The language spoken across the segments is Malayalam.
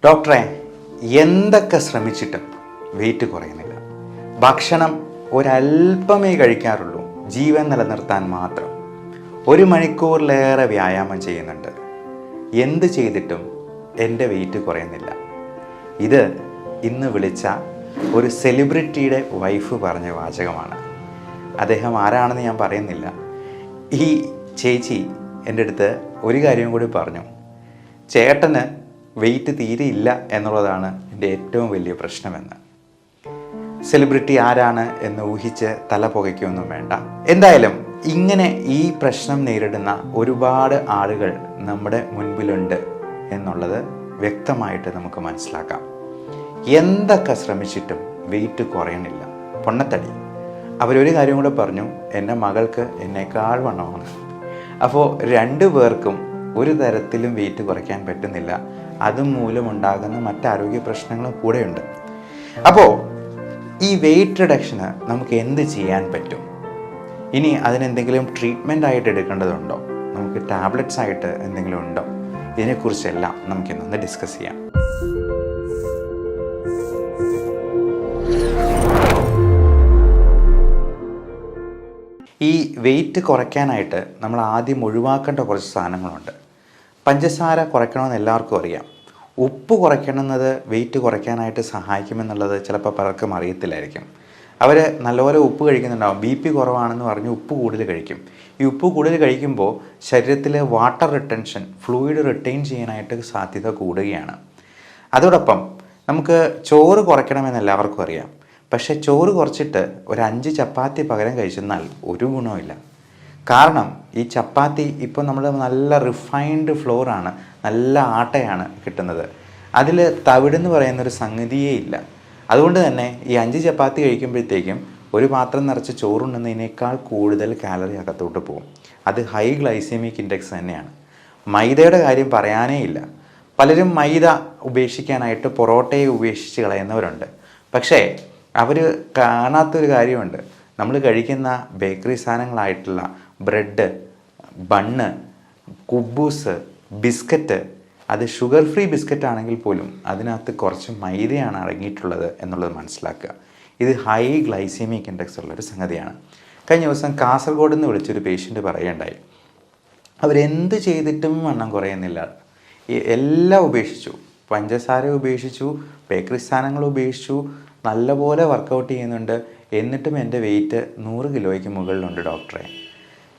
ഡോക്ടറെ, എന്തൊക്കെ ശ്രമിച്ചിട്ടും വെയിറ്റ് കുറയുന്നില്ല. ഭക്ഷണം ഒരല്പമേ കഴിക്കാറുള്ളൂ, ജീവൻ നിലനിർത്താൻ മാത്രം. 1 മണിക്കൂറിലേറെ വ്യായാമം ചെയ്യുന്നുണ്ട്. എന്ത് ചെയ്തിട്ടും എൻ്റെ വെയിറ്റ് കുറയുന്നില്ല. ഇത് ഇന്ന് വിളിച്ച ഒരു സെലിബ്രിറ്റിയുടെ വൈഫ് പറഞ്ഞ വാചകമാണ്. അദ്ദേഹം ആരാണെന്ന് ഞാൻ പറയുന്നില്ല. ഈ ചേച്ചി എൻ്റെ അടുത്ത് ഒരു കാര്യം കൂടി പറഞ്ഞു. ചേട്ടന് വെയിറ്റ് തീരെ ഇല്ല എന്നുള്ളതാണ് എൻ്റെ ഏറ്റവും വലിയ പ്രശ്നമെന്ന്. സെലിബ്രിറ്റി ആരാണ് എന്ന് ഊഹിച്ച് തല പുകയ്ക്കൊന്നും വേണ്ട. എന്തായാലും ഇങ്ങനെ ഈ പ്രശ്നം നേരിടുന്ന ഒരുപാട് ആളുകൾ നമ്മുടെ മുൻപിലുണ്ട് എന്നുള്ളത് വ്യക്തമായിട്ട് നമുക്ക് മനസ്സിലാക്കാം. എന്തൊക്കെ ശ്രമിച്ചിട്ടും വെയിറ്റ് കുറയണില്ല, പൊണ്ണത്തടി. അവരൊരു കാര്യം കൂടെ പറഞ്ഞു, എൻ്റെ മകൾക്ക് എന്നേക്കാൾ വണ്ണമാണ്. അപ്പോൾ 2 പേർക്കും ഒരു തരത്തിലും വെയിറ്റ് കുറയ്ക്കാൻ പറ്റുന്നില്ല. അതുമൂലമുണ്ടാകുന്ന മറ്റാരോഗ്യ പ്രശ്നങ്ങളും കൂടെയുണ്ട്. അപ്പോൾ ഈ വെയിറ്റ് റിഡക്ഷന് നമുക്ക് എന്ത് ചെയ്യാൻ പറ്റും? ഇനി അതിനെന്തെങ്കിലും ട്രീറ്റ്മെൻ്റ് ആയിട്ട് എടുക്കേണ്ടതുണ്ടോ? നമുക്ക് ടാബ്ലറ്റ്സ് ആയിട്ട് എന്തെങ്കിലും ഉണ്ടോ? ഇതിനെക്കുറിച്ചെല്ലാം നമുക്കിന്നൊന്ന് ഡിസ്കസ് ചെയ്യാം. ഈ വെയിറ്റ് കുറയ്ക്കാനായിട്ട് നമ്മൾ ആദ്യം ഒഴിവാക്കേണ്ട കുറച്ച് സാധനങ്ങളുണ്ട്. പഞ്ചസാര കുറയ്ക്കണമെന്ന് എല്ലാവർക്കും അറിയാം. ഉപ്പ് കുറയ്ക്കണമെന്നത് വെയിറ്റ് കുറയ്ക്കാനായിട്ട് സഹായിക്കുമെന്നുള്ളത് ചിലപ്പോൾ പലർക്കും അറിയത്തില്ലായിരിക്കും. അവർ നല്ലപോലെ ഉപ്പ് കഴിക്കുന്നുണ്ടാവും. BP കുറവാണെന്ന് പറഞ്ഞ് ഉപ്പ് കൂടുതൽ കഴിക്കും. ഈ ഉപ്പ് കൂടുതൽ കഴിക്കുമ്പോൾ ശരീരത്തിലെ വാട്ടർ റിട്ടൻഷൻ, ഫ്ലൂയിഡ് റിട്ടൈൻ ചെയ്യാനായിട്ട് സാധ്യത കൂടുകയാണ്. അതോടൊപ്പം നമുക്ക് ചോറ് കുറയ്ക്കണമെന്ന് എല്ലാവർക്കും അറിയാം. പക്ഷേ ചോറ് കുറച്ചിട്ട് ഒരു 5 ചപ്പാത്തി പകരം കഴിച്ചെന്നാൽ ഒരു ഗുണവുമില്ല. കാരണം ഈ ചപ്പാത്തി ഇപ്പോൾ നമ്മൾ നല്ല റിഫൈൻഡ് ഫ്ലോറാണ്, നല്ല ആട്ടയാണ് കിട്ടുന്നത്. അതിൽ തവിടെന്ന് പറയുന്നൊരു സംഗതിയേ ഇല്ല. അതുകൊണ്ട് തന്നെ ഈ 5 ചപ്പാത്തി കഴിക്കുമ്പോഴത്തേക്കും ഒരു പാത്രം നിറച്ച് ചോറുണ്ടെന്നതിനേക്കാൾ കൂടുതൽ കാലറി അകത്തോട്ട് പോകും. അത് ഹൈ ഗ്ലൈസെമിക് ഇൻഡെക്സ് തന്നെയാണ്. മൈദയുടെ കാര്യം പറയാനേ ഇല്ല. പലരും മൈദ ഉപേക്ഷിക്കാനായിട്ട് പൊറോട്ടയെ ഉപേക്ഷിച്ച് കളയുന്നവരുണ്ട്. പക്ഷേ അവർ കാണാത്തൊരു കാര്യമുണ്ട്. നമ്മൾ കഴിക്കുന്ന ബേക്കറി സാധനങ്ങളായിട്ടുള്ള ബ്രെഡ്, ബണ്ണ്, കുബൂസ്, ബിസ്ക്കറ്റ്, അത് ഷുഗർ ഫ്രീ ബിസ്ക്കറ്റ് ആണെങ്കിൽ പോലും അതിനകത്ത് കുറച്ച് മൈദയാണ് അടങ്ങിയിട്ടുള്ളത് എന്നുള്ളത് മനസ്സിലാക്കുക. ഇത് ഹൈ ഗ്ലൈസെമിക് ഇൻഡെക്സ് ഉള്ളൊരു സംഗതിയാണ്. കഴിഞ്ഞ ദിവസം കാസർഗോഡ് നിന്ന് വിളിച്ചൊരു പേഷ്യൻ്റ് പറയുകയുണ്ടായി, അവരെന്ത് ചെയ്തിട്ടും വണ്ണം കുറയുന്നില്ല. എല്ലാം ഉപേക്ഷിച്ചു, പഞ്ചസാര ഉപേക്ഷിച്ചു, ബേക്കറി സാധനങ്ങൾ ഉപേക്ഷിച്ചു, നല്ലപോലെ വർക്കൗട്ട് ചെയ്യുന്നുണ്ട്, എന്നിട്ടും എൻ്റെ വെയിറ്റ് 100 കിലോയ്ക്ക് മുകളിലുണ്ട് ഡോക്ടറെ.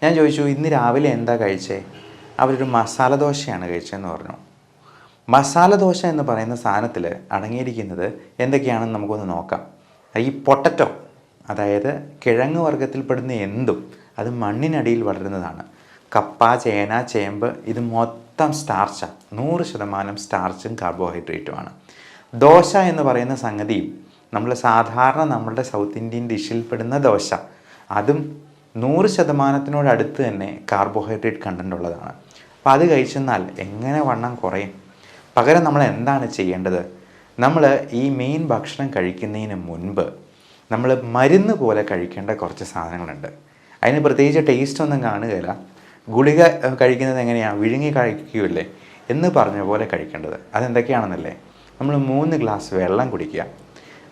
ഞാൻ ചോദിച്ചു, ഇന്ന് രാവിലെ എന്താ കഴിച്ചേ? അവരൊരു മസാല ദോശയാണ് കഴിച്ചതെന്ന് പറഞ്ഞു. മസാല ദോശ എന്ന് പറയുന്ന സാധനത്തിൽ അടങ്ങിയിരിക്കുന്നത് എന്തൊക്കെയാണെന്ന് നമുക്കൊന്ന് നോക്കാം. ഈ പൊട്ടറ്റോ, അതായത് കിഴങ്ങ് വർഗ്ഗത്തിൽപ്പെടുന്ന എന്തും അത് മണ്ണിനടിയിൽ വളരുന്നതാണ്. കപ്പ, ചേന, ചേമ്പ്, ഇത് മൊത്തം സ്റ്റാർച്ചാണ്. 100% സ്റ്റാർച്ചും കാർബോഹൈഡ്രേറ്റുമാണ്. ദോശ എന്ന് പറയുന്ന സംഗതിയും നമ്മൾ സാധാരണ നമ്മളുടെ സൗത്ത് ഇന്ത്യൻ ഡിഷിൽ പെടുന്ന ദോശ, അതും 100% അടുത്ത് തന്നെ കാർബോഹൈഡ്രേറ്റ് കണ്ടൻ്റ് ഉള്ളതാണ്. അപ്പോൾ അത് കഴിച്ചെന്നാൽ എങ്ങനെ വണ്ണം കുറയും? പകരം നമ്മൾ എന്താണ് ചെയ്യേണ്ടത്? നമ്മൾ ഈ മെയിൻ ഭക്ഷണം കഴിക്കുന്നതിന് മുൻപ് നമ്മൾ മരുന്ന് പോലെ കഴിക്കേണ്ട കുറച്ച് സാധനങ്ങളുണ്ട്. അതിന് പ്രത്യേകിച്ച് ടേസ്റ്റ് ഒന്നും കാണുകയില്ല. ഗുളിക കഴിക്കുന്നത് എങ്ങനെയാണ്? വിഴുങ്ങി കഴിക്കുകയല്ലേ എന്ന് പറഞ്ഞ പോലെ കഴിക്കേണ്ടത്. അതെന്തൊക്കെയാണെന്നല്ലേ? നമ്മൾ 3 ഗ്ലാസ് വെള്ളം കുടിക്കുക.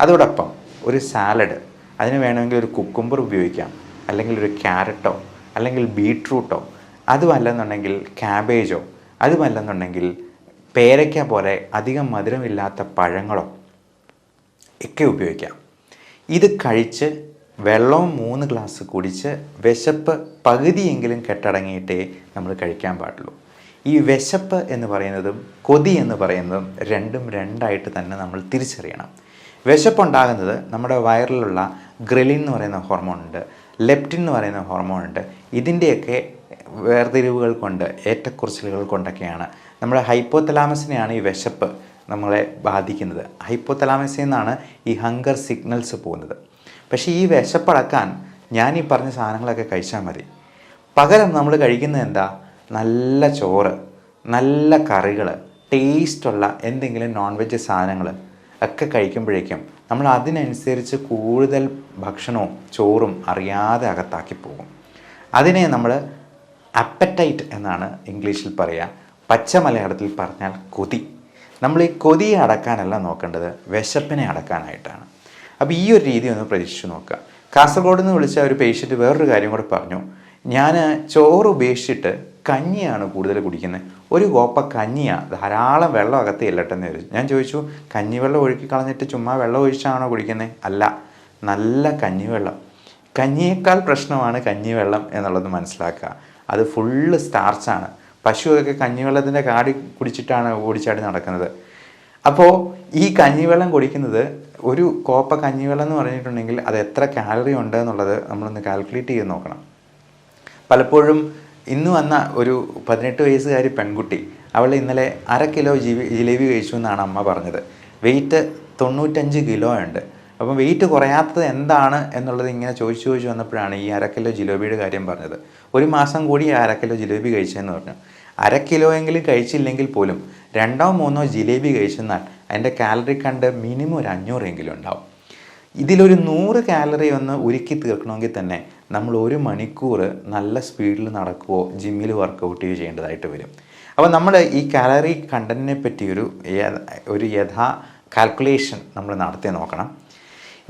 അതോടൊപ്പം ഒരു സാലഡ്, അതിന് വേണമെങ്കിൽ ഒരു കുക്കുംബർ ഉപയോഗിക്കാം, അല്ലെങ്കിൽ ഒരു ക്യാരറ്റോ, അല്ലെങ്കിൽ ബീട്രൂട്ടോ, അതുമല്ലെന്നുണ്ടെങ്കിൽ ക്യാബേജോ, അതുമല്ലെന്നുണ്ടെങ്കിൽ പേരയ്ക്ക പോലെ അധികം മധുരമില്ലാത്ത പഴങ്ങളോ ഒക്കെ ഉപയോഗിക്കാം. ഇത് കഴിച്ച് വെള്ളവും 3 ഗ്ലാസ് കുടിച്ച് വിശപ്പ് പകുതിയെങ്കിലും കെട്ടടങ്ങിയിട്ടേ നമ്മൾ കഴിക്കാൻ പാടുള്ളൂ. ഈ വിശപ്പ് എന്ന് പറയുന്നതും കൊതി എന്ന് പറയുന്നതും രണ്ടും രണ്ടായിട്ട് തന്നെ നമ്മൾ തിരിച്ചറിയണം. വിശപ്പുണ്ടാകുന്നത് നമ്മുടെ വയറിലുള്ള ഗ്രെലിൻ എന്ന് പറയുന്ന ഹോർമോണുണ്ട്, ലെപ്റ്റിൻ എന്ന് പറയുന്ന ഹോർമോണുണ്ട്. ഇതിൻ്റെയൊക്കെ വേർതിരിവുകൾ കൊണ്ട്, ഏറ്റക്കുറച്ചിലുകൾ കൊണ്ടൊക്കെയാണ് നമ്മുടെ ഹൈപ്പോതലാമസിനെയാണ് ഈ വിശപ്പ് നമ്മളെ ബാധിക്കുന്നത്. ഹൈപ്പോതലാമസിൽ നിന്നാണ് ഈ ഹങ്കർ സിഗ്നൽസ് പോകുന്നത്. പക്ഷേ ഈ വിശപ്പടക്കാൻ ഞാൻ ഈ പറഞ്ഞ സാധനങ്ങളൊക്കെ കഴിച്ചാൽ മതി. പകരം നമ്മൾ കഴിക്കുന്നത് എന്താ? നല്ല ചോറ്, നല്ല കറികൾ, ടേസ്റ്റുള്ള എന്തെങ്കിലും നോൺ വെജ് സാധനങ്ങൾ ഒക്കെ കഴിക്കുമ്പോഴേക്കും നമ്മൾ അതിനനുസരിച്ച് കൂടുതൽ ഭക്ഷണവും ചോറും അറിയാതെ അകത്താക്കി പോകും. അതിനെ നമ്മൾ അപ്പറ്റൈറ്റ് എന്നാണ് ഇംഗ്ലീഷിൽ പറയുക. പച്ച മലയാളത്തിൽ പറഞ്ഞാൽ കൊതി. നമ്മൾ ഈ കൊതിയെ അടക്കാനല്ല നോക്കേണ്ടത്, വിശപ്പിനെ അടക്കാനായിട്ടാണ്. അപ്പോൾ ഈ ഒരു രീതി ഒന്ന് പരീക്ഷിച്ച് നോക്കുക. കാസർഗോഡ് നിന്ന് വിളിച്ച ഒരു പേഷ്യൻറ്റ് വേറൊരു കാര്യം കൂടെ പറഞ്ഞു, ഞാൻ ചോറ് ഉപേക്ഷിച്ചിട്ട് കഞ്ഞിയാണ് കൂടുതൽ കുടിക്കുന്നത്, ഒരു കോപ്പ കഞ്ഞിയാണ്, ധാരാളം വെള്ളം അകത്ത് ചെല്ലട്ടെന്ന് ചോദിച്ചു. ഞാൻ ചോദിച്ചു, കഞ്ഞിവെള്ളം ഒഴുക്കി കളഞ്ഞിട്ട് ചുമ്മാ വെള്ളം ഒഴിച്ചാണോ കുടിക്കുന്നത്? അല്ല, നല്ല കഞ്ഞിവെള്ളം. കഞ്ഞിയേക്കാൾ പ്രശ്നമാണ് കഞ്ഞിവെള്ളം എന്നുള്ളത് മനസ്സിലാക്കുക. അത് ഫുള്ള് സ്റ്റാർച്ചാണ്. പശുവൊക്കെ കഞ്ഞിവെള്ളത്തിൻ്റെ കാടി കുടിച്ചിട്ടാണ് ഓടിച്ചാടി നടക്കുന്നത്. അപ്പോൾ ഈ കഞ്ഞിവെള്ളം കുടിക്കുന്നത്, ഒരു കോപ്പ കഞ്ഞിവെള്ളം എന്ന് പറഞ്ഞിട്ടുണ്ടെങ്കിൽ അത് എത്ര കാലറി ഉണ്ട് എന്നുള്ളത് നമ്മളൊന്ന് കാൽക്കുലേറ്റ് ചെയ്ത് നോക്കണം. പലപ്പോഴും ഇന്ന് വന്ന ഒരു 18 വയസ്സുകാരി പെൺകുട്ടി, അവൾ ഇന്നലെ 1/2 കിലോ ജിലേബി കഴിച്ചു എന്നാണ് അമ്മ പറഞ്ഞത്. വെയിറ്റ് 95 കിലോ ഉണ്ട്. അപ്പം വെയിറ്റ് കുറയാത്തത് എന്താണ് എന്നുള്ളത് ഇങ്ങനെ ചോദിച്ചു വന്നപ്പോഴാണ് ഈ 1/2 കിലോ ജിലേബിയുടെ കാര്യം പറഞ്ഞത്. ഒരു മാസം കൂടി 1/2 കിലോ ജിലേബി കഴിച്ചതെന്ന് പറഞ്ഞു. 1/2 കിലോ എങ്കിലും കഴിച്ചില്ലെങ്കിൽ പോലും 2ഓ 3ഓ ജിലേബി കഴിച്ചെന്നാൽ അതിൻ്റെ കാലറി കണ്ട് മിനിമം ഒരു 500 എങ്കിലും ഉണ്ടാവും. ഇതിലൊരു 100 കാലറി ഒന്ന് ഉരുക്കി തീർക്കണമെങ്കിൽ തന്നെ നമ്മൾ 1 മണിക്കൂർ നല്ല സ്പീഡിൽ നടക്കുകയോ ജിമ്മിൽ വർക്കൗട്ട് ചെയ്യുകയോ ചെയ്യേണ്ടതായിട്ട് വരും. അപ്പോൾ നമ്മൾ ഈ കാലറി കണ്ടൻറ്റിനെ പറ്റി ഒരു കാൽക്കുലേഷൻ നമ്മൾ നടത്തി നോക്കണം.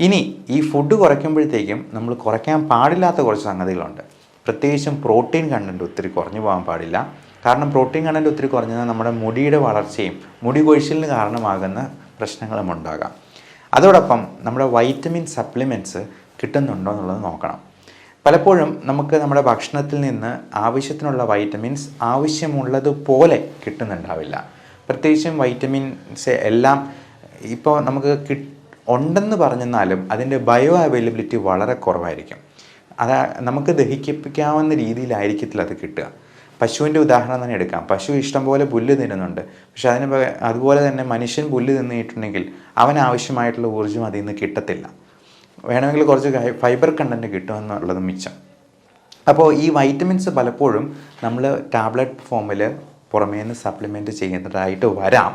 ഇനി ഈ ഫുഡ് കുറയ്ക്കുമ്പോഴത്തേക്കും നമ്മൾ കുറയ്ക്കാൻ പാടില്ലാത്ത കുറച്ച് സംഗതികളുണ്ട്. പ്രത്യേകിച്ചും പ്രോട്ടീൻ കണ്ടൻറ്റ് ഒത്തിരി കുറഞ്ഞു പോകാൻ പാടില്ല. കാരണം പ്രോട്ടീൻ കണ്ടൻറ്റ് ഒത്തിരി കുറഞ്ഞാൽ നമ്മുടെ മുടിയുടെ വളർച്ചയും മുടി കൊഴിച്ചിലിന് കാരണമാകുന്ന പ്രശ്നങ്ങളും ഉണ്ടാകാം. അതോടൊപ്പം നമ്മുടെ വൈറ്റമിൻ സപ്ലിമെൻറ്റ്സ് കിട്ടുന്നുണ്ടോ എന്നുള്ളത് നോക്കണം. പലപ്പോഴും നമുക്ക് നമ്മുടെ ഭക്ഷണത്തിൽ നിന്ന് ആവശ്യത്തിനുള്ള വൈറ്റമിൻസ് ആവശ്യമുള്ളതുപോലെ കിട്ടുന്നുണ്ടാവില്ല. പ്രത്യേകിച്ചും വൈറ്റമിൻസ് എല്ലാം ഇപ്പോൾ നമുക്ക് ഉണ്ടെന്ന് പറഞ്ഞെന്നാലും അതിൻ്റെ ബയോ അവൈലബിലിറ്റി വളരെ കുറവായിരിക്കും. നമുക്ക് ദഹിപ്പിക്കാവുന്ന രീതിയിലായിരിക്കത്തില്ല അത് കിട്ടുക. പശുവിൻ്റെ ഉദാഹരണം തന്നെ എടുക്കാം. പശു ഇഷ്ടംപോലെ പുല്ല് തിന്നുന്നുണ്ട്. പക്ഷെ അതുപോലെ തന്നെ മനുഷ്യൻ പുല്ല് തിന്നിട്ടുണ്ടെങ്കിൽ അവന് ആവശ്യമായിട്ടുള്ള ഊർജ്ജം അതിൽ നിന്ന് കിട്ടത്തില്ല. വേണമെങ്കിൽ കുറച്ച് ഫൈബർ കണ്ടൻറ്റ് കിട്ടുമെന്നുള്ളത് മിച്ചം. അപ്പോൾ ഈ വൈറ്റമിൻസ് പലപ്പോഴും നമ്മൾ ടാബ്ലറ്റ് ഫോമിൽ പുറമേ നിന്ന് സപ്ലിമെൻറ്റ് ചെയ്യുന്നതായിട്ട് വരാം.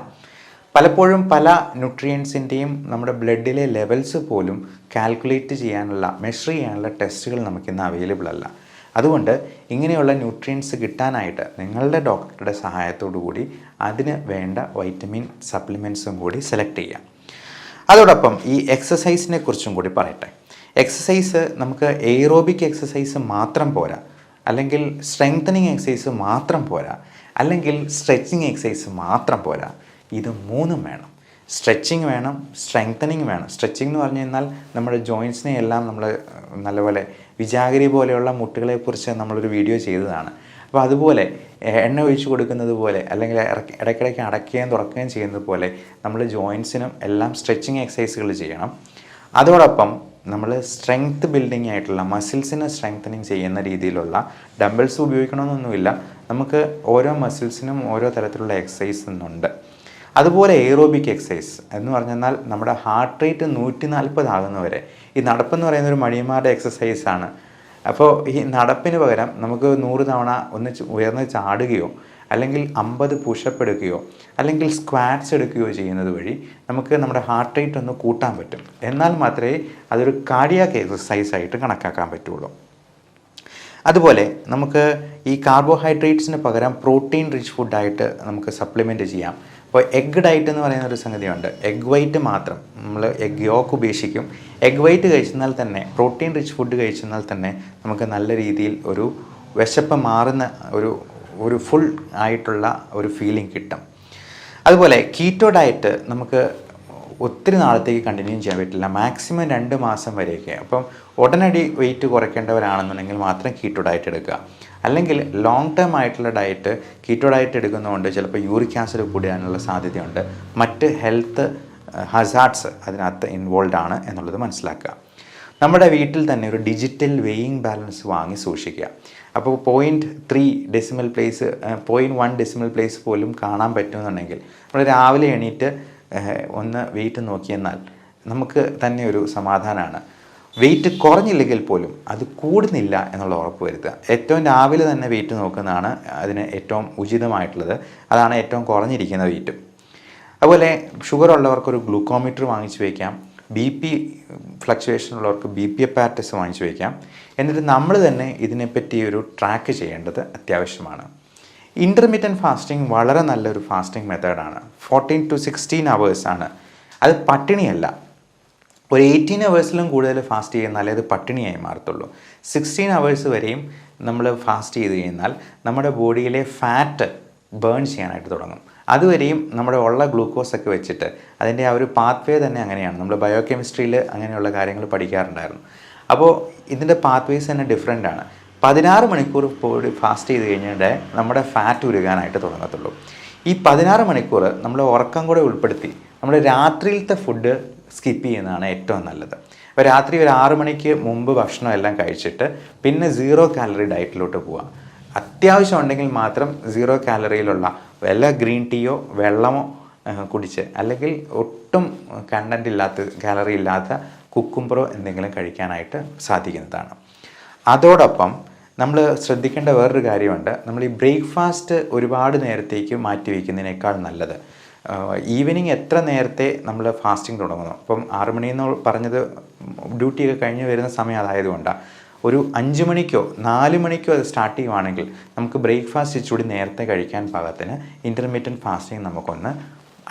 പലപ്പോഴും പല ന്യൂട്രിയൻസിൻ്റെയും നമ്മുടെ ബ്ലഡിലെ ലെവൽസ് പോലും കാൽക്കുലേറ്റ് ചെയ്യാനുള്ള, മെഷർ ചെയ്യാനുള്ള ടെസ്റ്റുകൾ നമുക്കിന്ന് അവൈലബിൾ അല്ല. അതുകൊണ്ട് ഇങ്ങനെയുള്ള ന്യൂട്രിയൻസ് കിട്ടാനായിട്ട് നിങ്ങളുടെ ഡോക്ടറുടെ സഹായത്തോടു കൂടി അതിന് വേണ്ട വൈറ്റമിൻ സപ്ലിമെൻറ്റ്സും കൂടി സെലക്ട് ചെയ്യാം. അതോടൊപ്പം ഈ എക്സസൈസിനെ കുറിച്ചും കൂടി പറയട്ടെ. എക്സസൈസ് നമുക്ക് എയ്റോബിക് എക്സസൈസ് മാത്രം പോരാ, അല്ലെങ്കിൽ സ്ട്രെങ്തനിങ് എക്സസൈസ് മാത്രം പോരാ, അല്ലെങ്കിൽ സ്ട്രെച്ചിങ് എക്സസൈസ് മാത്രം പോരാ. ഇത് 3ഉം വേണം. സ്ട്രെച്ചിങ് വേണം, സ്ട്രെങ്തനിങ് വേണം. സ്ട്രെച്ചിങ് എന്ന് പറഞ്ഞു കഴിഞ്ഞാൽ നമ്മുടെ ജോയിൻസിനെ എല്ലാം നമ്മൾ നല്ലപോലെ വിജാഗിരി പോലെയുള്ള മുട്ടുകളെക്കുറിച്ച് നമ്മളൊരു വീഡിയോ ചെയ്തതാണ്. അപ്പോൾ അതുപോലെ എണ്ണ ഒഴിച്ച് കൊടുക്കുന്നത് പോലെ, അല്ലെങ്കിൽ ഇടയ്ക്കിടയ്ക്ക് അടയ്ക്കുകയും തുറക്കുകയും ചെയ്യുന്നത് പോലെ നമ്മൾ ജോയിൻസിനും എല്ലാം സ്ട്രെച്ചിങ് എക്സസൈസുകൾ ചെയ്യണം. അതോടൊപ്പം നമ്മൾ സ്ട്രെങ്ത് ബിൽഡിംഗ് ആയിട്ടുള്ള മസിൽസിനെ സ്ട്രെങ്തനിങ് ചെയ്യുന്ന രീതിയിലുള്ള ഡംബിൾസ് ഉപയോഗിക്കണമെന്നൊന്നുമില്ല. നമുക്ക് ഓരോ മസിൽസിനും ഓരോ തരത്തിലുള്ള എക്സസൈസ് ഉണ്ട്. അതുപോലെ എയ്റോബിക് എക്സസൈസ് എന്ന് പറഞ്ഞാൽ നമ്മുടെ ഹാർട്ട് റേറ്റ് 140 ആകുന്നവരെ. ഈ നടപ്പെന്ന് പറയുന്ന ഒരു മടിയന്മാരുടെ എക്സസൈസാണ്. അപ്പോൾ ഈ നടപ്പിന് പകരം നമുക്ക് 100 തവണ ഉയർന്ന് ചാടുകയോ അല്ലെങ്കിൽ 50 പുഷപ്പ് എടുക്കുകയോ അല്ലെങ്കിൽ സ്ക്വാറ്റ്സ് എടുക്കുകയോ ചെയ്യുന്നത് വഴി നമുക്ക് നമ്മുടെ ഹാർട്ട് റേറ്റ് ഒന്ന് കൂട്ടാൻ പറ്റും. എന്നാൽ മാത്രമേ അതൊരു കാർഡിയാക് എക്സസൈസ് ആയിട്ട് കണക്കാക്കാൻ പറ്റുള്ളൂ. അതുപോലെ നമുക്ക് ഈ കാർബോഹൈഡ്രേറ്റ്സിന് പകരം പ്രോട്ടീൻ റിച്ച് ഫുഡായിട്ട് നമുക്ക് സപ്ലിമെൻറ്റ് ചെയ്യാം. അപ്പോൾ എഗ് ഡയറ്റ് എന്ന് പറയുന്ന ഒരു സംഗതിയുണ്ട്. എഗ് വൈറ്റ് മാത്രം, നമ്മൾ എഗ് യോക്ക് ഉപേക്ഷിക്കും. എഗ് വൈറ്റ് കഴിച്ചെന്നാൽ തന്നെ, പ്രോട്ടീൻ റിച്ച് ഫുഡ് കഴിച്ചെന്നാൽ തന്നെ നമുക്ക് നല്ല രീതിയിൽ ഒരു വിശപ്പ് മാറുന്ന ഒരു ഫുൾ ആയിട്ടുള്ള ഒരു ഫീലിംഗ് കിട്ടും. അതുപോലെ കീറ്റോ ഡയറ്റ് നമുക്ക് ഒത്തിരി നാളത്തേക്ക് കണ്ടിന്യൂ ചെയ്യാൻ പറ്റില്ല. മാക്സിമം 2 മാസം വരെയൊക്കെ. അപ്പം ഉടനടി വെയിറ്റ് കുറയ്ക്കേണ്ടവരാണെന്നുണ്ടെങ്കിൽ മാത്രം കീറ്റോ ഡയറ്റ് എടുക്കുക. അല്ലെങ്കിൽ ലോങ് ടേം ആയിട്ടുള്ള ഡയറ്റ്, കീറ്റോ ഡയറ്റ് എടുക്കുന്നതുകൊണ്ട് ചിലപ്പോൾ യൂറിക് ആസിഡ് കൂടാനുള്ള സാധ്യതയുണ്ട്. മറ്റ് ഹെൽത്ത് ഹസാർഡ്സ് അതിനകത്ത് ഇൻവോൾവ് ആണ് എന്നുള്ളത് മനസ്സിലാക്കുക. നമ്മുടെ വീട്ടിൽ തന്നെ ഒരു ഡിജിറ്റൽ വെയിങ് ബാലൻസ് വാങ്ങി സൂക്ഷിക്കുക. അപ്പോൾ 0.3 ഡെസിമൽ പ്ലേസ് 0.1 ഡെസിമൽ പ്ലേസ് പോലും കാണാൻ പറ്റുമെന്നുണ്ടെങ്കിൽ നമ്മൾ രാവിലെ എണീറ്റ് ഒന്ന് വെയിറ്റ് നോക്കിയെന്നാൽ നമുക്ക് തന്നെ ഒരു സമാധാനമാണ്. വെയിറ്റ് കുറഞ്ഞില്ലെങ്കിൽ പോലും അത് കൂടുന്നില്ല എന്നുള്ള ഉറപ്പ് വരുത്തുക. ഏറ്റവും രാവിലെ തന്നെ വെയിറ്റ് നോക്കുന്നതാണ് അതിന് ഏറ്റവും ഉചിതമായിട്ടുള്ളത്. അതാണ് ഏറ്റവും കുറഞ്ഞിരിക്കുന്ന വെയിറ്റ്. അതുപോലെ ഷുഗർ ഉള്ളവർക്കൊരു ഗ്ലൂക്കോമീറ്റർ വാങ്ങിച്ചു വയ്ക്കാം. BP ഫ്ലക്ച്വേഷൻ ഉള്ളവർക്ക് BP അപ്പാരറ്റസ് വാങ്ങിച്ചു വയ്ക്കാം. എന്നിട്ട് നമ്മൾ തന്നെ ഇതിനെപ്പറ്റി ഒരു ട്രാക്ക് ചെയ്യേണ്ടത് അത്യാവശ്യമാണ്. ഇൻ്റർമീഡിയൻറ്റ് ഫാസ്റ്റിംഗ് വളരെ നല്ലൊരു ഫാസ്റ്റിംഗ് മെത്തേഡാണ്. 14 to 16 hours ആണ്. അത് പട്ടിണിയല്ല. ഒരു 18 അവേഴ്സിലും കൂടുതൽ ഫാസ്റ്റ് ചെയ്യുന്നാലേ അത് പട്ടിണിയായി മാറത്തുള്ളൂ. 16 അവേഴ്സ് വരെയും നമ്മൾ ഫാസ്റ്റ് ചെയ്ത് കഴിഞ്ഞാൽ നമ്മുടെ ബോഡിയിലെ ഫാറ്റ് ബേൺ ചെയ്യാനായിട്ട് തുടങ്ങും. അതുവരെയും നമ്മുടെ ഉള്ള ഗ്ലൂക്കോസൊക്കെ വെച്ചിട്ട് അതിൻ്റെ ആ ഒരു പാത്വേ തന്നെ അങ്ങനെയാണ്. നമ്മൾ ബയോകെമിസ്ട്രിയിൽ അങ്ങനെയുള്ള കാര്യങ്ങൾ പഠിക്കാറുണ്ടായിരുന്നു. അപ്പോൾ ഇതിൻ്റെ പാത്വേസ് തന്നെ ഡിഫറെൻ്റ് ആണ്. 16 മണിക്കൂർ ബോഡി ഫാസ്റ്റ് ചെയ്ത് കഴിഞ്ഞാൽ നമ്മുടെ ഫാറ്റ് ഉരുകാനായിട്ട് തുടങ്ങത്തുള്ളൂ. ഈ 16 മണിക്കൂർ നമ്മൾ ഉറക്കം കൂടെ ഉൾപ്പെടുത്തി നമ്മൾ രാത്രിയിലത്തെ ഫുഡ് സ്കിപ്പ് ചെയ്യുന്നതാണ് ഏറ്റവും നല്ലത്. അപ്പോൾ രാത്രി ഒരു 6 മണിക്ക് മുമ്പ് ഭക്ഷണം എല്ലാം കഴിച്ചിട്ട് പിന്നെ 0 കാലറി ഡയറ്റിലോട്ട് പോവുക. അത്യാവശ്യം ഉണ്ടെങ്കിൽ മാത്രം 0 കാലറിയിലുള്ള വല്ല ഗ്രീൻ ടീയോ വെള്ളമോ കുടിച്ച്, അല്ലെങ്കിൽ ഒട്ടും കണ്ടൻറ്റ് ഇല്ലാത്ത കാലറി ഇല്ലാത്ത കുക്കുംബറോ എന്തെങ്കിലും കഴിക്കാനായിട്ട് സാധിക്കുന്നതാണ്. അതോടൊപ്പം നമ്മൾ ശ്രദ്ധിക്കേണ്ട വേറൊരു കാര്യമുണ്ട്. നമ്മൾ ഈ ബ്രേക്ക്ഫാസ്റ്റ് ഒരുപാട് നേരത്തേക്ക് മാറ്റി വയ്ക്കുന്നതിനേക്കാൾ നല്ലത് ഈവനിങ് എത്ര നേരത്തെ നമ്മൾ ഫാസ്റ്റിംഗ് തുടങ്ങുന്നു. ഇപ്പം 6 മണിയെന്ന് പറഞ്ഞത് ഡ്യൂട്ടിയൊക്കെ കഴിഞ്ഞ് വരുന്ന സമയം അതായതുകൊണ്ടാണ്. ഒരു 5 മണിക്കോ 4 മണിക്കോ അത് സ്റ്റാർട്ട് ചെയ്യുവാണെങ്കിൽ നമുക്ക് ബ്രേക്ക്ഫാസ്റ്റ് ഇച്ചിരി നേരത്തെ കഴിക്കാൻ പാകത്തിന് ഇൻ്റർമീഡിയൻറ്റ് ഫാസ്റ്റിംഗ് നമുക്കൊന്ന്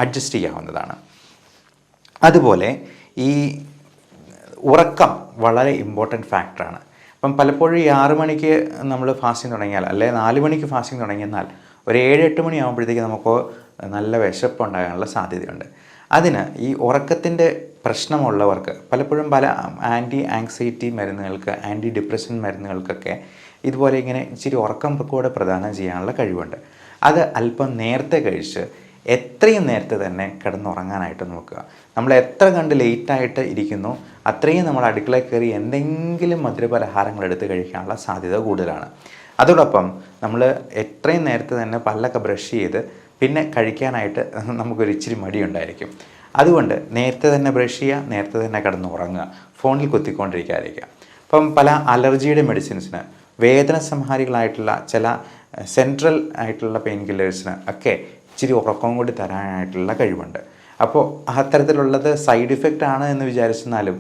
അഡ്ജസ്റ്റ് ചെയ്യാവുന്നതാണ്. അതുപോലെ ഈ ഉറക്കം വളരെ ഇമ്പോർട്ടൻറ്റ് ഫാക്ടറാണ്. അപ്പം പലപ്പോഴും ഈ 6 മണിക്ക് നമ്മൾ ഫാസ്റ്റിംഗ് തുടങ്ങിയാൽ, അല്ലെങ്കിൽ 4 മണിക്ക് ഫാസ്റ്റിംഗ് തുടങ്ങിയെന്നാൽ ഒരു 7-8 മണി ആകുമ്പോഴത്തേക്ക് നമുക്ക് നല്ല വിശപ്പുണ്ടാകാനുള്ള സാധ്യതയുണ്ട്. അതിന് ഈ ഉറക്കത്തിൻ്റെ പ്രശ്നമുള്ളവർക്ക് പലപ്പോഴും പല ആൻറ്റി ആങ്സൈറ്റി മരുന്നുകൾക്ക്, ആൻറ്റി ഡിപ്രഷൻ മരുന്നുകൾക്കൊക്കെ ഇതുപോലെ ഇങ്ങനെ ഇച്ചിരി ഉറക്കം കൂടെ പ്രദാനം ചെയ്യാനുള്ള കഴിവുണ്ട്. അത് അല്പം നേരത്തെ കഴിച്ച് എത്രയും നേരത്തെ തന്നെ കിടന്നുറങ്ങാനായിട്ട് നോക്കുക. നമ്മൾ എത്ര കണ്ട് ലേറ്റായിട്ട് ഇരിക്കുന്നു അത്രയും നമ്മൾ അടുക്കളയിൽ കയറി എന്തെങ്കിലും മധുരപലഹാരങ്ങൾ എടുത്ത് കഴിക്കാനുള്ള സാധ്യത കൂടുതലാണ്. അതോടൊപ്പം നമ്മൾ എത്രയും നേരത്തെ തന്നെ പല്ലൊക്കെ ബ്രഷ് ചെയ്ത് പിന്നെ കഴിക്കാനായിട്ട് നമുക്കൊരു ഇച്ചിരി മടിയുണ്ടായിരിക്കും. അതുകൊണ്ട് നേരത്തെ തന്നെ ബ്രഷ് ചെയ്യുക, നേരത്തെ തന്നെ കിടന്നുറങ്ങുക, ഫോണിൽ കുത്തിക്കൊണ്ടിരിക്കാതിരിക്കുക. അപ്പം പല അലർജിയുടെ മെഡിസിൻസിന്, വേദന സംഹാരികളായിട്ടുള്ള ചില സെൻട്രൽ ആയിട്ടുള്ള പെയിൻ കില്ലേഴ്സിന് ഒക്കെ ഇച്ചിരി ഉറക്കം കൂടി തരാനായിട്ടുള്ള കഴിവുണ്ട്. അപ്പോൾ അത്തരത്തിലുള്ളത് സൈഡ് ഇഫക്റ്റ് ആണ് എന്ന് വിചാരിച്ചെന്നാലും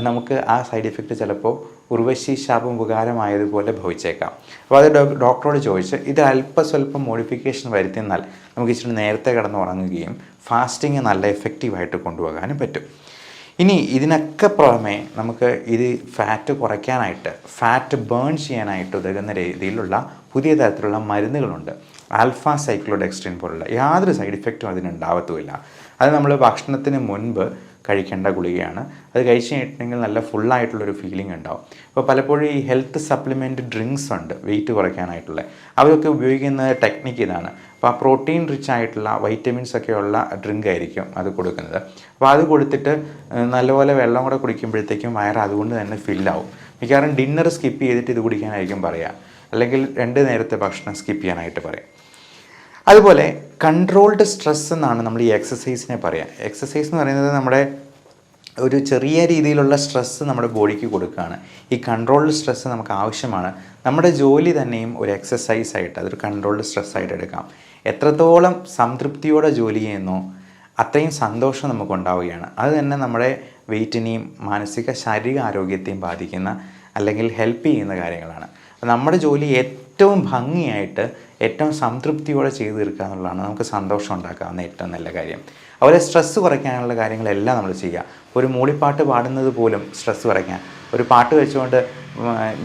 നമുക്ക് ആ സൈഡ് ഇഫക്റ്റ് ചിലപ്പോൾ ഉർവശി ശാപം ഉപകാരമായതുപോലെ ഭവിച്ചേക്കാം. അപ്പോൾ അത് ഡോക്ടറോട് ചോദിച്ച് ഇത് അല്പസ്വല്പം മോഡിഫിക്കേഷൻ വരുത്തിയെന്നാൽ നമുക്ക് ഇച്ചിരി നേരത്തെ കിടന്നുറങ്ങുകയും ഫാസ്റ്റിങ് നല്ല എഫക്റ്റീവായിട്ട് കൊണ്ടുപോകാനും പറ്റും. ഇനി ഇതിനൊക്കെ പുറമെ നമുക്ക് ഇത് ഫാറ്റ് കുറയ്ക്കാനായിട്ട്, ഫാറ്റ് ബേൺ ചെയ്യാനായിട്ട് ഉതകുന്ന രീതിയിലുള്ള പുതിയ തരത്തിലുള്ള മരുന്നുകളുണ്ട്. ആൽഫ സൈക്ലോഡെക്സ്ട്രിൻ പോലുള്ള യാതൊരു സൈഡ് ഇഫക്റ്റും അതിനുണ്ടാവത്തുമില്ല. അത് നമ്മൾ ഭക്ഷണത്തിന് മുൻപ് കഴിക്കേണ്ട ഗുളികയാണ്. അത് കഴിച്ച് കഴിഞ്ഞിട്ടുണ്ടെങ്കിൽ നല്ല ഫുള്ളായിട്ടുള്ളൊരു ഫീലിംഗ് ഉണ്ടാവും. അപ്പോൾ പലപ്പോഴും ഈ ഹെൽത്ത് സപ്ലിമെൻറ്റ് ഡ്രിങ്ക്സ് ഉണ്ട് വെയിറ്റ് കുറയ്ക്കാനായിട്ടുള്ള, അവരൊക്കെ ഉപയോഗിക്കുന്ന ടെക്നിക്ക് ഇതാണ്. അപ്പോൾ ആ പ്രോട്ടീൻ റിച്ച് ആയിട്ടുള്ള വൈറ്റമിൻസ് ഒക്കെ ഉള്ള ഡ്രിങ്ക് ആയിരിക്കും അത് കൊടുക്കുന്നത്. അപ്പോൾ അത് കൊടുത്തിട്ട് നല്ലപോലെ വെള്ളം കൂടെ കുടിക്കുമ്പോഴത്തേക്കും വയറ് അതുകൊണ്ട് തന്നെ ഫില്ലാവും. മിക്കവാറും ഡിന്നർ സ്കിപ്പ് ചെയ്തിട്ട് ഇത് കുടിക്കാനായിരിക്കും പറയുക, അല്ലെങ്കിൽ 2 നേരത്തെ ഭക്ഷണം സ്കിപ്പ് ചെയ്യാനായിട്ട് പറയാം. അതുപോലെ കൺട്രോൾഡ് സ്ട്രെസ് എന്നാണ് നമ്മൾ ഈ എക്സസൈസിനെ പറയുക. എക്സസൈസ് എന്ന് പറയുന്നത് നമ്മുടെ ഒരു ചെറിയ രീതിയിലുള്ള സ്ട്രെസ്സ് നമ്മുടെ ബോഡിക്ക് കൊടുക്കുകയാണ്. ഈ കൺട്രോൾഡ് സ്ട്രെസ്സ് നമുക്ക് ആവശ്യമാണ്. നമ്മുടെ ജോലി തന്നെയും ഒരു എക്സസൈസായിട്ട്, അതൊരു കൺട്രോൾഡ് സ്ട്രെസ്സായിട്ട് എടുക്കാം. എത്രത്തോളം സംതൃപ്തിയോടെ ജോലി ചെയ്യുന്നോ അത്രയും സന്തോഷം നമുക്കുണ്ടാവുകയാണ്. അത് തന്നെ നമ്മുടെ വെയിറ്റിനെയും മാനസിക ശാരീരിക ആരോഗ്യത്തെയും ബാധിക്കുന്ന, അല്ലെങ്കിൽ ഹെൽപ്പ് ചെയ്യുന്ന കാര്യങ്ങളാണ്. നമ്മുടെ ജോലി ഏറ്റവും ഭംഗിയായിട്ട് ഏറ്റവും സംതൃപ്തിയോടെ ചെയ്തു തീർക്കുക എന്നുള്ളതാണ് നമുക്ക് സന്തോഷം ഉണ്ടാക്കാവുന്ന ഏറ്റവും നല്ല കാര്യം. അതുപോലെ സ്ട്രെസ്സ് കുറയ്ക്കാനുള്ള കാര്യങ്ങളെല്ലാം നമ്മൾ ചെയ്യുക. ഒരു മൂളിപ്പാട്ട് പാടുന്നത് പോലും സ്ട്രെസ്സ് കുറയ്ക്കാൻ, ഒരു പാട്ട് വെച്ചുകൊണ്ട്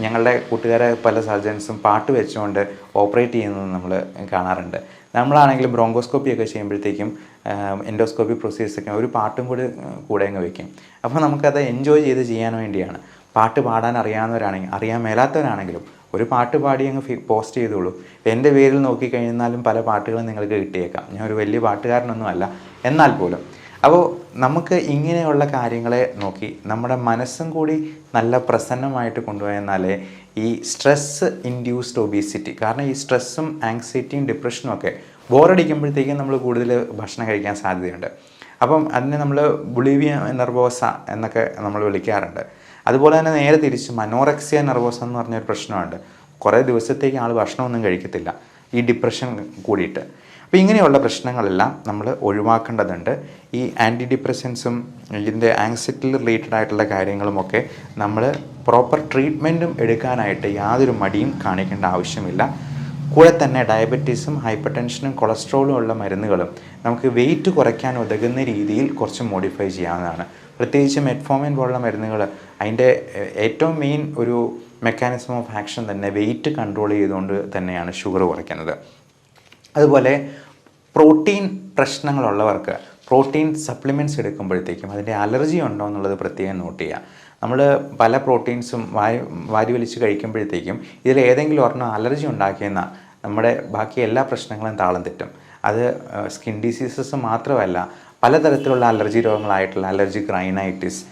ഞങ്ങളുടെ കൂട്ടുകാരെ പല സർജൻസും പാട്ട് വെച്ചുകൊണ്ട് ഓപ്പറേറ്റ് ചെയ്യുന്നത് നമ്മൾ കാണാറുണ്ട്. നമ്മളാണെങ്കിലും ബ്രോങ്കോസ്കോപ്പിയൊക്കെ ചെയ്യുമ്പോഴത്തേക്കും എൻഡോസ്കോപ്പി പ്രൊസീജിയേഴ്സൊക്കെ ഒരു പാട്ടും കൂടെ അങ്ങ് വയ്ക്കും. അപ്പോൾ നമുക്കത് എൻജോയ് ചെയ്ത് ചെയ്യാൻ വേണ്ടിയാണ്. പാട്ട് പാടാൻ അറിയാവുന്നവരാണെങ്കിൽ, അറിയാൻ മേലാത്തവരാണെങ്കിലും ഒരു പാട്ട് പാടി അങ്ങ് പോസ്റ്റ് ചെയ്തോളൂ. എൻ്റെ പേരിൽ നോക്കിക്കഴിഞ്ഞാലും പല പാട്ടുകളും നിങ്ങൾക്ക് കിട്ടിയേക്കാം. ഞാൻ ഒരു വലിയ പാട്ടുകാരനൊന്നുമല്ല, എന്നാൽ പോലും. അപ്പോൾ നമുക്ക് ഇങ്ങനെയുള്ള കാര്യങ്ങളെ നോക്കി നമ്മുടെ മനസ്സും കൂടി നല്ല പ്രസന്നമായിട്ട് കൊണ്ടുപോയെന്നാലേ ഈ സ്ട്രെസ്സ് ഇൻഡ്യൂസ്ഡ് ഒബീസിറ്റി, കാരണം ഈ സ്ട്രെസ്സും ആങ്സൈറ്റിയും ഡിപ്രഷനും ഒക്കെ ബോറടിക്കുമ്പോഴത്തേക്കും നമ്മൾ കൂടുതൽ ഭക്ഷണം കഴിക്കാൻ സാധ്യതയുണ്ട്. അപ്പം അതിനെ നമ്മൾ ബുളിവിയ നെർവോസ എന്നൊക്കെ നമ്മൾ വിളിക്കാറുണ്ട്. അതുപോലെ തന്നെ നേരെ തിരിച്ച് മനോറെക്സിയ നെർവോസ എന്ന് പറഞ്ഞൊരു പ്രശ്നമുണ്ട്. കുറേ ദിവസത്തേക്ക് ആൾ ഭക്ഷണമൊന്നും കഴിക്കത്തില്ല, ഈ ഡിപ്രഷൻ കൂടിയിട്ട്. അപ്പോൾ ഇങ്ങനെയുള്ള പ്രശ്നങ്ങളെല്ലാം നമ്മൾ ഒഴിവാക്കേണ്ടതുണ്ട്. ഈ ആൻറ്റി ഡിപ്രസൻസും ഇതിൻ്റെ ആങ്സൈറ്റി റിലേറ്റഡ് ആയിട്ടുള്ള കാര്യങ്ങളുമൊക്കെ നമ്മൾ പ്രോപ്പർ ട്രീറ്റ്മെൻറ്റും എടുക്കാനായിട്ട് യാതൊരു മടിയും കാണിക്കേണ്ട ആവശ്യമില്ല. കൂടെ തന്നെ ഡയബറ്റീസും ഹൈപ്പർ ടെൻഷനും കൊളസ്ട്രോളും ഉള്ള മരുന്നുകളും നമുക്ക് വെയിറ്റ് കുറയ്ക്കാൻ ഉതകുന്ന രീതിയിൽ കുറച്ച് മോഡിഫൈ ചെയ്യാവുന്നതാണ്. പ്രത്യേകിച്ച് മെറ്റ്ഫോമിൻ പോലുള്ള മരുന്നുകൾ അതിൻ്റെ ഏറ്റവും മെയിൻ ഒരു മെക്കാനിസം ഓഫ് ആക്ഷൻ തന്നെ വെയിറ്റ് കൺട്രോൾ ചെയ്തുകൊണ്ട് തന്നെയാണ് ഷുഗർ കുറയ്ക്കുന്നത്. അതുപോലെ പ്രോട്ടീൻ പ്രശ്നങ്ങളുള്ളവർക്ക് പ്രോട്ടീൻ സപ്ലിമെൻറ്റ്സ് എടുക്കുമ്പോഴത്തേക്കും അതിൻ്റെ അലർജി ഉണ്ടോ എന്നുള്ളത് പ്രത്യേകം നോട്ട് ചെയ്യുക. നമ്മൾ പല പ്രോട്ടീൻസും വാരി വലിച്ച് കഴിക്കുമ്പോഴത്തേക്കും ഇതിൽ ഏതെങ്കിലും ഒരെണ്ണം അലർജി ഉണ്ടാക്കിയെന്നാൽ നമ്മുടെ ബാക്കി എല്ലാ പ്രശ്നങ്ങളും താളം തെറ്റും. അത് സ്കിൻ ഡിസീസസ് മാത്രമല്ല, പലതരത്തിലുള്ള അലർജി രോഗങ്ങളായിട്ടുള്ള അലർജിക് റൈനൈറ്റിസ്,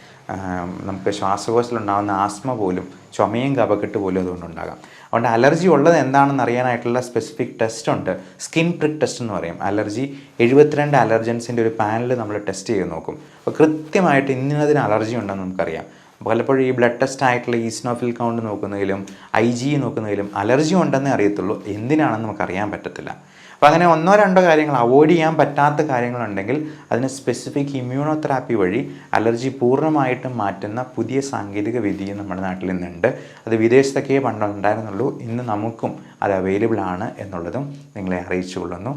നമുക്ക് ശ്വാസകോശത്തിലുണ്ടാകുന്ന ആസ്മ പോലും, ചുമയും കഫക്കെട്ട് പോലും അതുകൊണ്ടുണ്ടാകാം. അതുകൊണ്ട് അലർജി ഉള്ളത് എന്താണെന്ന് അറിയാനായിട്ടുള്ള സ്പെസിഫിക് ടെസ്റ്റ് ഉണ്ട്. സ്കിൻ പ്രിക് ടെസ്റ്റ് എന്ന് പറയും. അലർജി 72 അലർജൻസിൻ്റെ ഒരു പാനൽ നമ്മൾ ടെസ്റ്റ് ചെയ്ത് നോക്കും. അപ്പോൾ കൃത്യമായിട്ട് ഇന്നതിന് അലർജി ഉണ്ടെന്ന് നമുക്കറിയാം. പലപ്പോഴും ഈ ബ്ലഡ് ടെസ്റ്റ് ആയിട്ടുള്ള ഈസ്നോഫിൽ കൗണ്ട് നോക്കുന്നതിലും IG നോക്കുന്നതിലും അലർജി ഉണ്ടെന്നേ അറിയത്തുള്ളൂ, എന്തിനാണെന്ന് നമുക്കറിയാൻ പറ്റത്തില്ല. അപ്പോൾ അങ്ങനെ 1-2 കാര്യങ്ങൾ അവോയ്ഡ് ചെയ്യാൻ പറ്റാത്ത കാര്യങ്ങളുണ്ടെങ്കിൽ അതിന് സ്പെസിഫിക് ഇമ്മ്യൂണോതെറാപ്പി വഴി അലർജി പൂർണ്ണമായിട്ടും മാറ്റുന്ന പുതിയ സാങ്കേതിക വിദ്യയും നമ്മുടെ നാട്ടിൽ ഇന്നുണ്ട്. അത് വിദേശത്തൊക്കെ പണ്ടുണ്ടായിരുന്നുള്ളൂ, ഇന്ന് നമുക്കും അത് അവൈലബിൾ ആണ് എന്നുള്ളതും നിങ്ങളെ അറിയിച്ചു കൊള്ളുന്നു.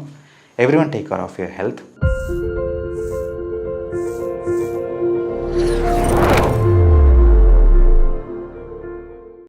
Everyone take care of your health.